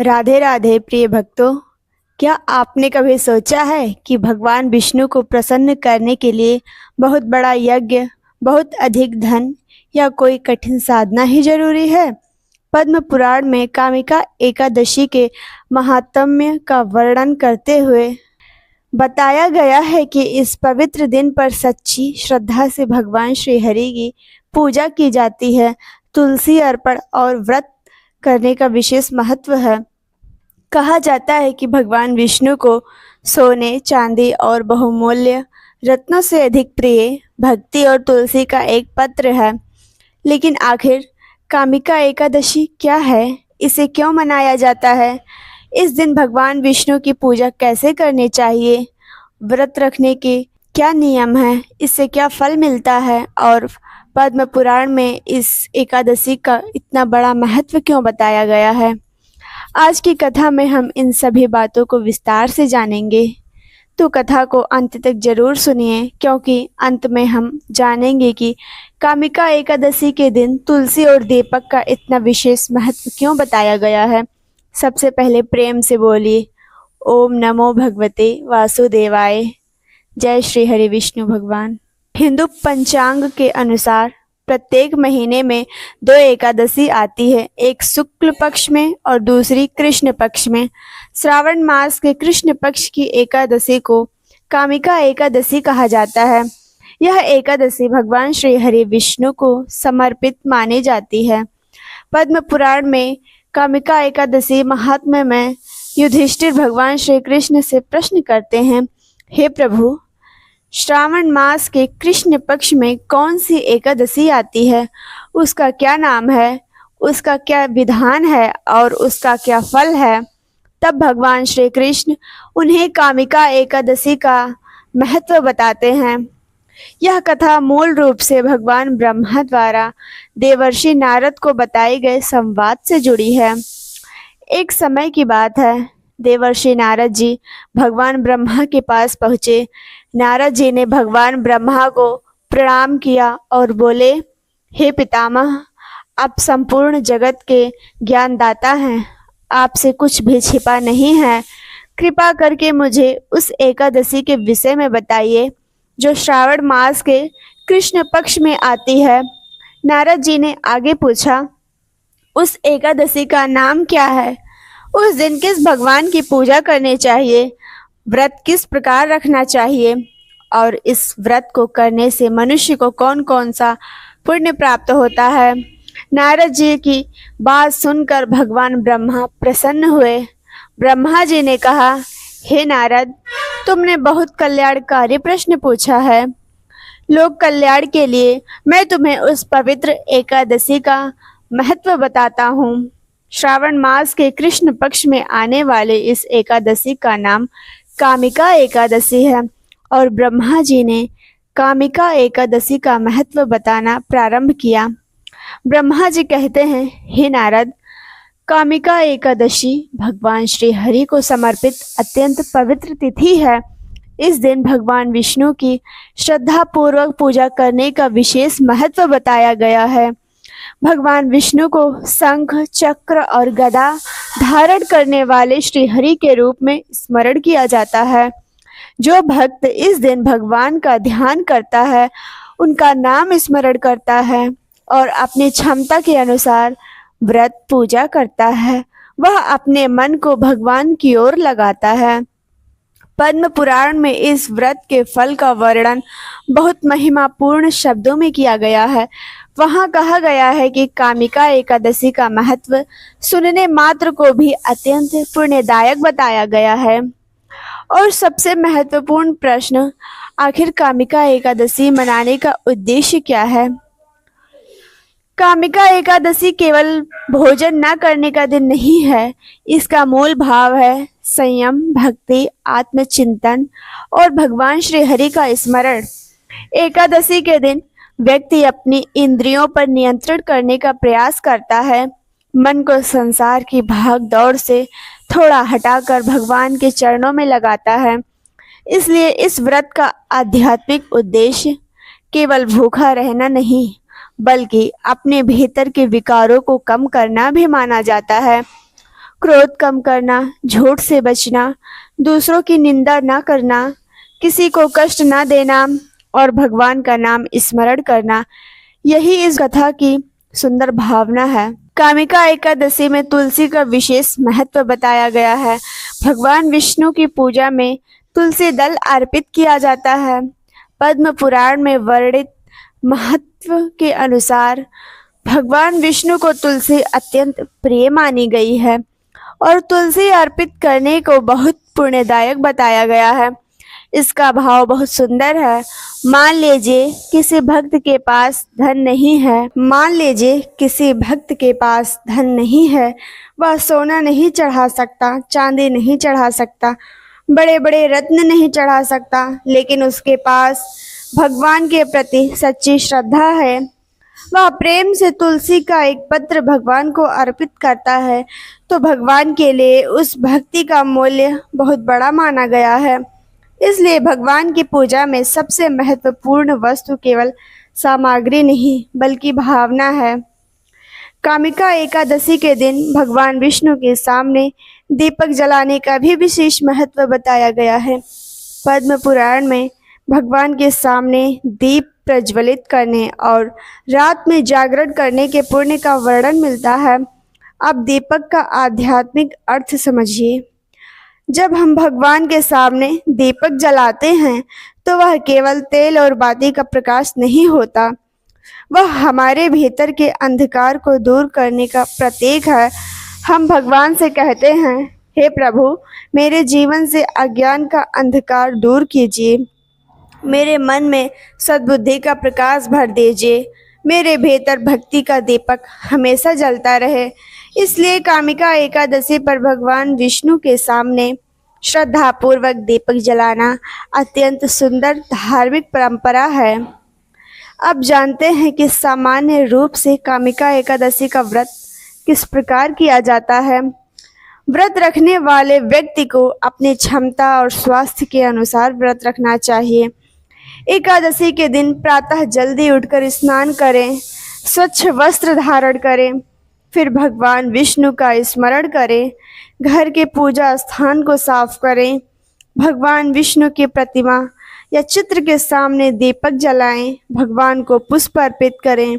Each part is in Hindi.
राधे राधे प्रिय भक्तों। क्या आपने कभी सोचा है कि भगवान विष्णु को प्रसन्न करने के लिए बहुत बड़ा यज्ञ, बहुत अधिक धन या कोई कठिन साधना ही जरूरी है? पद्म पुराण में कामिका एकादशी के महात्म्य का वर्णन करते हुए बताया गया है कि इस पवित्र दिन पर सच्ची श्रद्धा से भगवान श्री हरि की पूजा की जाती है। तुलसी अर्पण और व्रत करने का विशेष महत्व है। कहा जाता है कि भगवान विष्णु को सोने, चांदी और बहुमूल्य रत्नों से अधिक प्रिय भक्ति और तुलसी का एक पत्र है। लेकिन आखिर कामिका एकादशी क्या है? इसे क्यों मनाया जाता है? इस दिन भगवान विष्णु की पूजा कैसे करनी चाहिए? व्रत रखने के क्या नियम हैं? इससे क्या फल मिलता है? और पद्म पुराण में इस एकादशी का इतना बड़ा महत्व क्यों बताया गया है? आज की कथा में हम इन सभी बातों को विस्तार से जानेंगे, तो कथा को अंत तक जरूर सुनिए, क्योंकि अंत में हम जानेंगे कि कामिका एकादशी के दिन तुलसी और दीपक का इतना विशेष महत्व क्यों बताया गया है। सबसे पहले प्रेम से बोलिए ओम नमो भगवते वासुदेवाय। जय श्री हरि विष्णु भगवान। हिंदू पंचांग के अनुसार प्रत्येक महीने में 2 एकादशी आती है, एक शुक्ल पक्ष में और दूसरी कृष्ण पक्ष में। श्रावण मास के कृष्ण पक्ष की एकादशी को कामिका एकादशी कहा जाता है। यह एकादशी भगवान श्री हरि विष्णु को समर्पित मानी जाती है। पद्म पुराण में कामिका एकादशी महात्म्य में युधिष्ठिर भगवान श्री कृष्ण से प्रश्न करते हैं, हे प्रभु, श्रावण मास के कृष्ण पक्ष में कौन सी एकादशी आती है? उसका क्या नाम है? उसका क्या विधान है और उसका क्या फल है? तब भगवान श्री कृष्ण उन्हें कामिका एकादशी का महत्व बताते हैं। यह कथा मूल रूप से भगवान ब्रह्मा द्वारा देवर्षि नारद को बताए गए संवाद से जुड़ी है। एक समय की बात है, देवर्षि नारद जी भगवान ब्रह्मा के पास पहुँचे। नारद जी ने भगवान ब्रह्मा को प्रणाम किया और बोले, हे पितामह, आप संपूर्ण जगत के ज्ञानदाता हैं, आपसे कुछ भी छिपा नहीं है। कृपा करके मुझे उस एकादशी के विषय में बताइए जो श्रावण मास के कृष्ण पक्ष में आती है। नारद जी ने आगे पूछा, उस एकादशी का नाम क्या है? उस दिन किस भगवान की पूजा करनी चाहिए? व्रत किस प्रकार रखना चाहिए? और इस व्रत को करने से मनुष्य को कौन कौन सा पुण्य प्राप्त होता है? नारद जी की बात सुनकर भगवान ब्रह्मा प्रसन्न हुए। ब्रह्मा जी ने कहा, हे नारद, तुमने बहुत कल्याणकारी प्रश्न पूछा है। लोक कल्याण के लिए मैं तुम्हें उस पवित्र एकादशी का महत्व बताता हूँ। श्रावण मास के कृष्ण पक्ष में आने वाले इस एकादशी का नाम कामिका एकादशी है और ब्रह्मा जी ने कामिका एकादशी का महत्व बताना प्रारंभ किया। ब्रह्मा जी कहते हैं, हे नारद, कामिका एकादशी भगवान श्री हरि को समर्पित अत्यंत पवित्र तिथि है। इस दिन भगवान विष्णु की श्रद्धा पूर्वक पूजा करने का विशेष महत्व बताया गया है। भगवान विष्णु को शंख, चक्र और गदा धारण करने वाले श्री हरि के रूप में स्मरण किया जाता है। जो भक्त इस दिन भगवान का ध्यान करता है, उनका नाम स्मरण करता है और अपनी क्षमता के अनुसार व्रत पूजा करता है, वह अपने मन को भगवान की ओर लगाता है। पद्म पुराण में इस व्रत के फल का वर्णन बहुत महिमापूर्ण शब्दों में किया गया है। वहाँ कहा गया है कि कामिका एकादशी का महत्व सुनने मात्र को भी अत्यंत पुण्यदायक बताया गया है। और सबसे महत्वपूर्ण प्रश्न, आखिर कामिका एकादशी मनाने का उद्देश्य क्या है? कामिका एकादशी केवल भोजन न करने का दिन नहीं है। इसका मूल भाव है संयम, भक्ति, आत्मचिंतन और भगवान श्री हरि का स्मरण। एकादशी के दिन व्यक्ति अपनी इंद्रियों पर नियंत्रण करने का प्रयास करता है। मन को संसार की भाग दौड़ से थोड़ा हटाकर भगवान के चरणों में लगाता है। इसलिए इस व्रत का आध्यात्मिक उद्देश्य केवल भूखा रहना नहीं, बल्कि अपने भीतर के विकारों को कम करना भी माना जाता है। क्रोध कम करना, झूठ से बचना, दूसरों की निंदा न करना, किसी को कष्ट न देना और भगवान का नाम स्मरण करना, यही इस कथा की सुंदर भावना है। कामिका एकादशी में तुलसी का विशेष महत्व बताया गया है। भगवान विष्णु की पूजा में तुलसी दल अर्पित किया जाता है। पद्म पुराण में वर्णित महत्व के अनुसार भगवान विष्णु को तुलसी अत्यंत प्रिय मानी गई है और तुलसी अर्पित करने को बहुत पुण्यदायक बताया गया है। इसका भाव बहुत सुंदर है। मान लीजिए किसी भक्त के पास धन नहीं है, वह सोना नहीं चढ़ा सकता, चांदी नहीं चढ़ा सकता, बड़े बड़े रत्न नहीं चढ़ा सकता, लेकिन उसके पास भगवान के प्रति सच्ची श्रद्धा है। वह प्रेम से तुलसी का एक पत्र भगवान को अर्पित करता है, तो भगवान के लिए उस भक्ति का मूल्य बहुत बड़ा माना गया है। इसलिए भगवान की पूजा में सबसे महत्वपूर्ण वस्तु केवल सामग्री नहीं बल्कि भावना है। कामिका एकादशी के दिन भगवान विष्णु के सामने दीपक जलाने का भी विशेष महत्व बताया गया है। पद्म पुराण में भगवान के सामने दीप प्रज्वलित करने और रात में जागरण करने के पुण्य का वर्णन मिलता है। अब दीपक का आध्यात्मिक अर्थ समझिए। जब हम भगवान के सामने दीपक जलाते हैं तो वह केवल तेल और बाती का प्रकाश नहीं होता, वह हमारे भीतर के अंधकार को दूर करने का प्रतीक है। हम भगवान से कहते हैं, हे प्रभु, मेरे जीवन से अज्ञान का अंधकार दूर कीजिए, मेरे मन में सद्बुद्धि का प्रकाश भर दीजिए, मेरे भीतर भक्ति का दीपक हमेशा जलता रहे। इसलिए कामिका एकादशी पर भगवान विष्णु के सामने श्रद्धापूर्वक दीपक जलाना अत्यंत सुंदर धार्मिक परंपरा है। अब जानते हैं कि सामान्य रूप से कामिका एकादशी का व्रत किस प्रकार किया जाता है। व्रत रखने वाले व्यक्ति को अपनी क्षमता और स्वास्थ्य के अनुसार व्रत रखना चाहिए। एकादशी के दिन प्रातः जल्दी उठकर स्नान करें, स्वच्छ वस्त्र धारण करें, फिर भगवान विष्णु का स्मरण करें, घर के पूजा स्थान को साफ करें, भगवान विष्णु की प्रतिमा या चित्र के सामने दीपक जलाएं, भगवान को पुष्प अर्पित करें,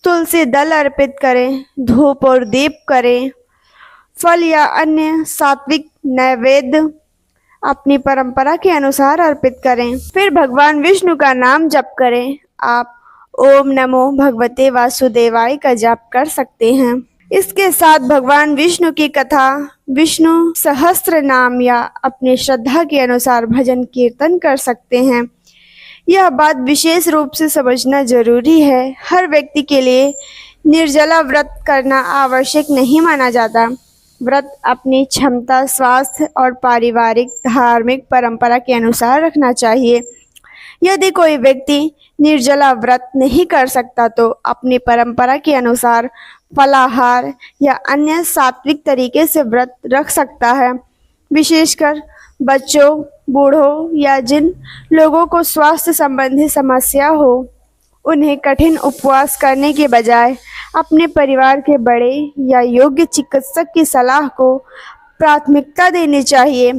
तुलसी दल अर्पित करें, धूप और दीप करें, फल या अन्य सात्विक नैवेद्य अपनी परंपरा के अनुसार अर्पित करें। फिर भगवान विष्णु का नाम जप करें। आप ओम नमो भगवते वासुदेवाय का जाप कर सकते हैं। इसके साथ भगवान विष्णु की कथा, विष्णु सहस्त्र नाम या अपनी श्रद्धा के अनुसार भजन कीर्तन कर सकते हैं। यह बात विशेष रूप से समझना जरूरी है। हर व्यक्ति के लिए निर्जला व्रत करना आवश्यक नहीं माना जाता। व्रत अपनी क्षमता, स्वास्थ्य और पारिवारिक धार्मिक परंपरा के अनुसार रखना चाहिए। यदि कोई व्यक्ति निर्जला व्रत नहीं कर सकता तो अपनी परंपरा के अनुसार फलाहार या अन्य सात्विक तरीके से व्रत रख सकता है। विशेषकर बच्चों, बूढ़ों या जिन लोगों को स्वास्थ्य संबंधी समस्या हो, उन्हें कठिन उपवास करने के बजाय अपने परिवार के बड़े या योग्य चिकित्सक की सलाह को प्राथमिकता देनी चाहिए,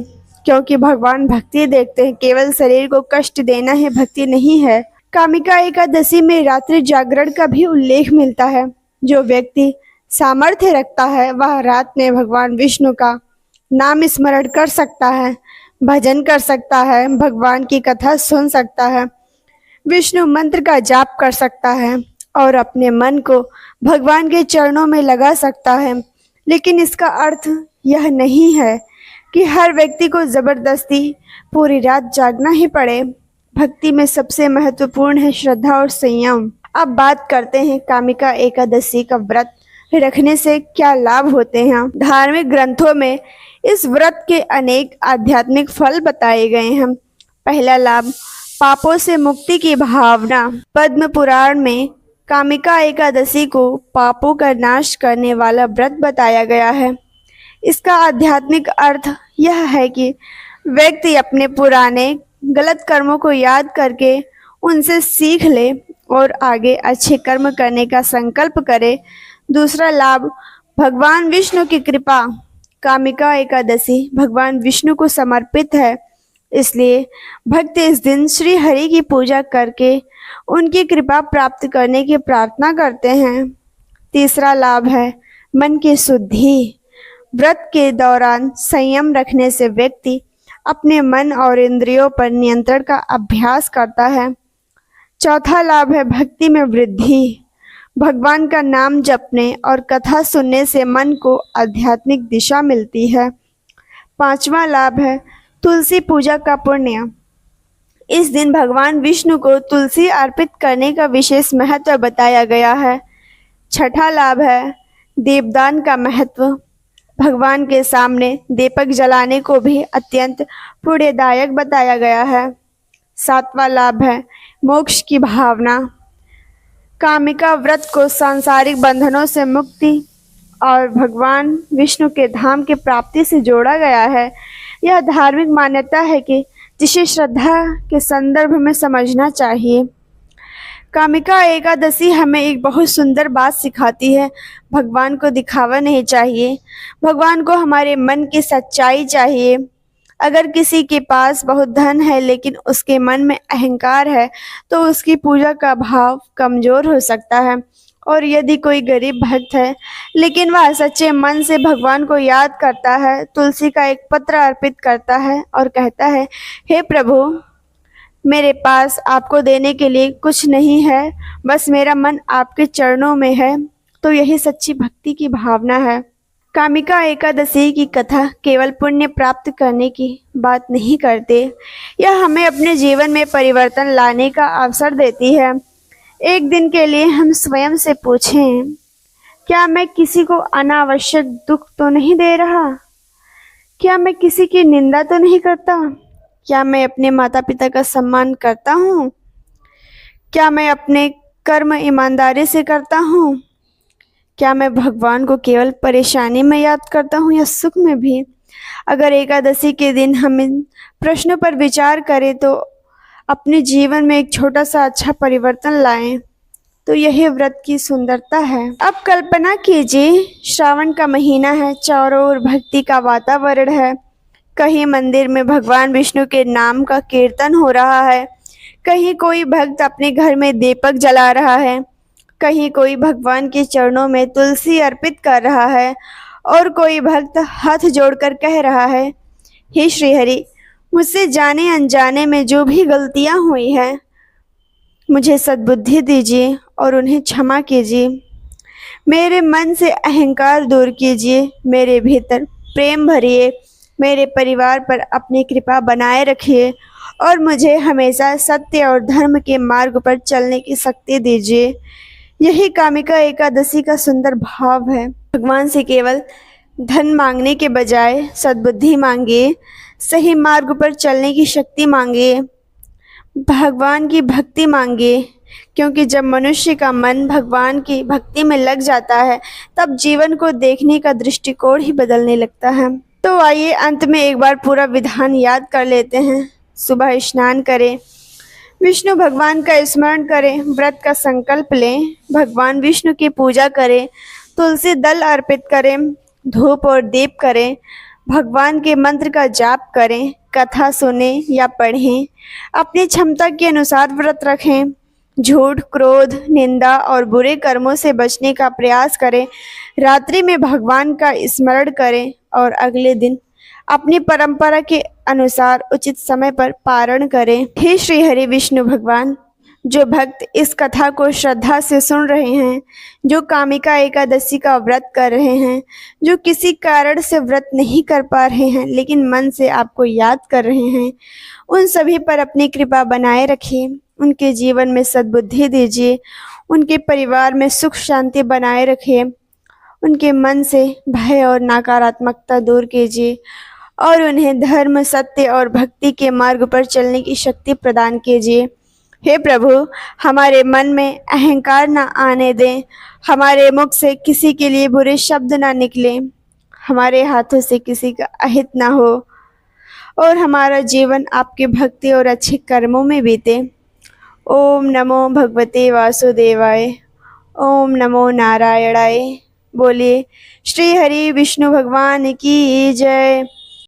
क्योंकि भगवान भक्ति देखते हैं, केवल शरीर को कष्ट देना ही भक्ति नहीं है। कामिका एकादशी में रात्रि जागरण का भी उल्लेख मिलता है। जो व्यक्ति सामर्थ्य रखता है वह रात में भगवान विष्णु का नाम स्मरण कर सकता है, भजन कर सकता है, भगवान की कथा सुन सकता है, विष्णु मंत्र का जाप कर सकता है और अपने मन को भगवान के चरणों में लगा सकता है। लेकिन इसका अर्थ यह नहीं है कि हर व्यक्ति को जबरदस्ती पूरी रात जागना ही पड़े। भक्ति में सबसे महत्वपूर्ण है श्रद्धा और संयम। अब बात करते हैं कामिका एकादशी का व्रत रखने से क्या लाभ होते हैं। धार्मिक ग्रंथों में इस व्रत के अनेक आध्यात्मिक फल बताए गए हैं। पहला लाभ, पापों से मुक्ति की भावना। पद्म पुराण में कामिका एकादशी को पापों का नाश करने वाला व्रत बताया गया है। इसका आध्यात्मिक अर्थ यह है कि व्यक्ति अपने पुराने गलत कर्मों को याद करके उनसे सीख ले और आगे अच्छे कर्म करने का संकल्प करे। दूसरा लाभ, भगवान विष्णु की कृपा। कामिका एकादशी भगवान विष्णु को समर्पित है, इसलिए भक्त इस दिन श्री हरि की पूजा करके उनकी कृपा प्राप्त करने की प्रार्थना करते हैं। तीसरा लाभ है मन की शुद्धि। व्रत के दौरान संयम रखने से व्यक्ति अपने मन और इंद्रियों पर नियंत्रण का अभ्यास करता है। चौथा लाभ है भक्ति में वृद्धि। भगवान का नाम जपने और कथा सुनने से मन को आध्यात्मिक दिशा मिलती है। पांचवा लाभ है तुलसी पूजा का पुण्य। इस दिन भगवान विष्णु को तुलसी अर्पित करने का विशेष महत्व बताया गया है। छठा लाभ है दीपदान का महत्व। भगवान के सामने दीपक जलाने को भी अत्यंत पुण्यदायक बताया गया है। सातवां लाभ है मोक्ष की भावना। कामिका व्रत को सांसारिक बंधनों से मुक्ति और भगवान विष्णु के धाम की प्राप्ति से जोड़ा गया है। यह धार्मिक मान्यता है कि जिसे श्रद्धा के संदर्भ में समझना चाहिए। कामिका एकादशी हमें एक बहुत सुंदर बात सिखाती है। भगवान को दिखावा नहीं चाहिए, भगवान को हमारे मन की सच्चाई चाहिए। अगर किसी के पास बहुत धन है लेकिन उसके मन में अहंकार है तो उसकी पूजा का भाव कमजोर हो सकता है। और यदि कोई गरीब भक्त है लेकिन वह सच्चे मन से भगवान को याद करता है, तुलसी का एक पत्र अर्पित करता है और कहता है, हे प्रभु, मेरे पास आपको देने के लिए कुछ नहीं है, बस मेरा मन आपके चरणों में है, तो यही सच्ची भक्ति की भावना है। कामिका एकादशी की कथा केवल पुण्य प्राप्त करने की बात नहीं करते, यह हमें अपने जीवन में परिवर्तन लाने का अवसर देती है। एक दिन के लिए हम स्वयं से पूछें, क्या मैं किसी को अनावश्यक दुख तो नहीं दे रहा? क्या मैं किसी की निंदा तो नहीं करता? क्या मैं अपने माता पिता का सम्मान करता हूँ? क्या मैं अपने कर्म ईमानदारी से करता हूँ? क्या मैं भगवान को केवल परेशानी में याद करता हूँ या सुख में भी? अगर एकादशी के दिन हम इन प्रश्नों पर विचार करें तो अपने जीवन में एक छोटा सा अच्छा परिवर्तन लाएं, तो यही व्रत की सुंदरता है। अब कल्पना कीजिए, श्रावण का महीना है, चारों ओर भक्ति का वातावरण है। कहीं मंदिर में भगवान विष्णु के नाम का कीर्तन हो रहा है, कहीं कोई भक्त अपने घर में दीपक जला रहा है, कहीं कोई भगवान के चरणों में तुलसी अर्पित कर रहा है और कोई भक्त हाथ जोड़कर कह रहा है, हे श्रीहरि, मुझसे जाने अनजाने में जो भी गलतियां हुई हैं, मुझे सद्बुद्धि दीजिए और उन्हें क्षमा कीजिए। मेरे मन से अहंकार दूर कीजिए, मेरे भीतर प्रेम भरिए, मेरे परिवार पर अपनी कृपा बनाए रखिए और मुझे हमेशा सत्य और धर्म के मार्ग पर चलने की शक्ति दीजिए। यही कामिका एकादशी का सुंदर भाव है। भगवान से केवल धन मांगने के बजाय सद्बुद्धि मांगिए, सही मार्ग पर चलने की शक्ति मांगिए, भगवान की भक्ति मांगिए, क्योंकि जब मनुष्य का मन भगवान की भक्ति में लग जाता है तब जीवन को देखने का दृष्टिकोण ही बदलने लगता है। तो आइए अंत में एक बार पूरा विधान याद कर लेते हैं। सुबह स्नान करें, विष्णु भगवान का स्मरण करें, व्रत का संकल्प लें, भगवान विष्णु की पूजा करें, तुलसी दल अर्पित करें, धूप और दीप करें, भगवान के मंत्र का जाप करें, कथा सुनें या पढ़ें, अपनी क्षमता के अनुसार व्रत रखें, झूठ, क्रोध, निंदा और बुरे कर्मों से बचने का प्रयास करें, रात्रि में भगवान का स्मरण करें और अगले दिन अपनी परंपरा के अनुसार उचित समय पर पारण करें। हे श्री हरि विष्णु भगवान, जो भक्त इस कथा को श्रद्धा से सुन रहे हैं, जो कामिका एकादशी का व्रत कर रहे हैं, जो किसी कारण से व्रत नहीं कर पा रहे हैं लेकिन मन से आपको याद कर रहे हैं, उन सभी पर अपनी कृपा बनाए रखिए, उनके जीवन में सद्बुद्धि दीजिए, उनके परिवार में सुख शांति बनाए रखिए, उनके मन से भय और नकारात्मकता दूर कीजिए और उन्हें धर्म, सत्य और भक्ति के मार्ग पर चलने की शक्ति प्रदान कीजिए। हे प्रभु, हमारे मन में अहंकार न आने दें, हमारे मुख से किसी के लिए बुरे शब्द ना निकले, हमारे हाथों से किसी का अहित ना हो और हमारा जीवन आपके भक्ति और अच्छे कर्मों में बीते। ओम नमो भगवते वासुदेवाय। ओम नमो नारायणाय। बोलिए श्री हरि विष्णु भगवान की जय।